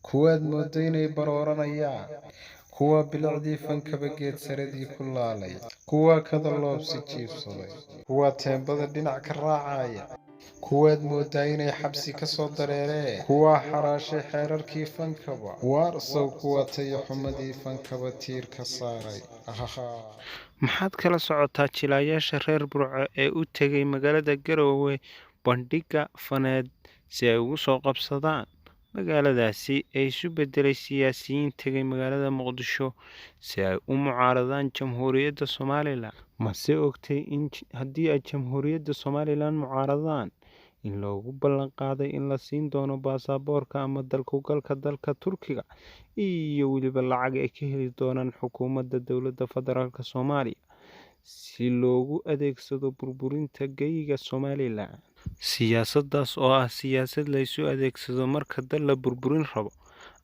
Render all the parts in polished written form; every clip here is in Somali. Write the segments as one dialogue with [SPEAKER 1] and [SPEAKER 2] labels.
[SPEAKER 1] kuwaad moodo inay barooranayaan, kuwa bilicdii fankaba geed saradii ku laalay, kuwa kada loobsi jiibsaday, kuwa teembada dhinac ka raacaya, kuwaad moodaa inay xabsi ka soo dareereen, kuwa xaraashay xeerarkii fankaba, waarsow kuwa tayo xumadii fankaba tiir ka saaray.
[SPEAKER 2] maxaad kala socotaa jilayaasha reer Burco ee u tegay magaalada Garowe bandhigga faneed si ay ugu soo qabsadaan magaaladaasi ay isu bedelay siyaasiyiin tegay magaalada Muqdisho si ay u mucaaradaan Jamhuuriyadda Somaliland? mase ogtay in haddii ay Jamhuuriyadda Somaliland mucaaradaan in loogu ballan qaaday in la siin doono baasaboorka ama dalkugalka dalka Turkiga iyo weliba lacag ay ka heli doonaan xukuumadda dowladda federaalka Soomaaliya si loogu adeegsado burburinta geyga Somaliland? siyaasaddaas oo ah siyaasad la isu adeegsado marka dal la burburin rabo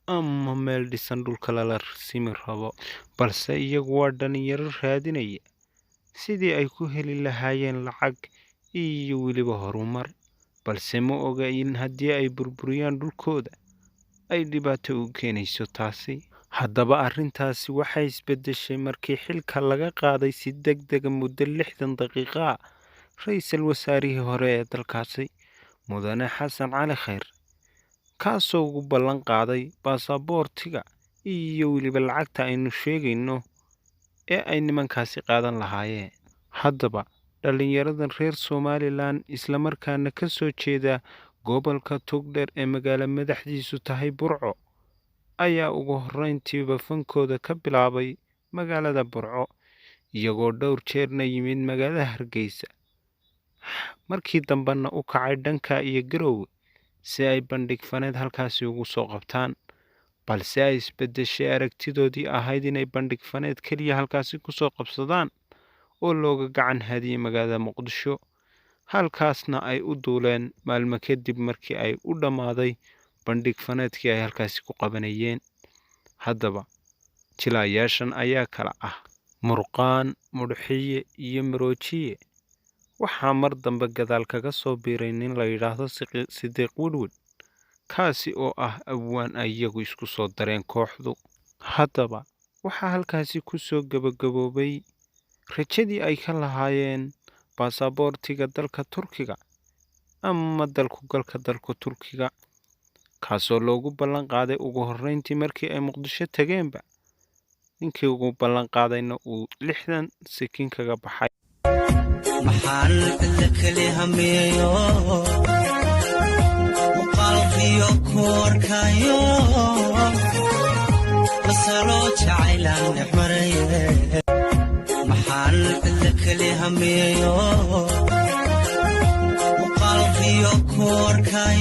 [SPEAKER 2] ama meel dhisan dhulka lala simi rabo, balse iyagu waa dhalinyaro raadinaya sidii ay ku heli lahaayeen lacag iyo weliba horumar, balse ma oga in haddii ay burburiyaan dhulkooda ay dhibaato u keenayso taasi. haddaba arrintaasi waxay isbedeshay markii xilka laga qaaday si degdega muddo 60 daqiiqo ah ra'iisul wasaarihii hore ee dalkaasi mudane xasan cali khayr, kaasoo ugu ballan qaaday baasaboortiga iyo weliba lacagta aynu sheegayno ee ay nimankaasi qaadan lahaayeen. haddaba dhalinyaradan reer Somaliland islamarkaana ka soo jeeda gobolka Togdheer ee magaalo madaxdiisu tahay Burco ayaa ugu horreyntiiba fankooda ka bilaabay magaalada Burco, iyagoo dhowr jeerna yimid magaalada Hargeysa, markii dambena u kacay dhanka iyo Garowe si ay bandhig faneed halkaasi ugu soo qabtaan, balse ay isbedeshay aragtidoodii ahayd inay bandhig faneed keliya halkaasi ku soo qabsadaan oo looga gacan hadiyey magaalada Muqdisho, halkaasna ay u duuleen maalmo kadib markii ay u dhammaaday bandhig faneedkii ay halkaasi ku qabanayeen. haddaba jilayaashan ayaa kala ah Murqaan, Mudxiye iyo Maroojiye. waxaa mar dambe gadaal kaga soo biiray nin la yidhaahdo Sidiiq Wedwed, kaasi oo ah abwaan ay iyagu isku soo dareen kooxdu. haddaba waxaa halkaasi ku soo gabagaboobay rajadii ay ka lahaayeen baasaboortiga dalka Turkiga ama dalkugalka dalka Turkiga, kaasoo loogu ballan qaaday ugu horreyntii markii ay Muqdisho tageenba ninkii ugu ballan qaadayna uu 60 sekin kaga baxay.
[SPEAKER 3] maxaan la kale hameeyo muqaalkiyo koorkayo masalo jacaylan dhexmaraye maxaan la kale hameeyo muqaalkiyo koorkayo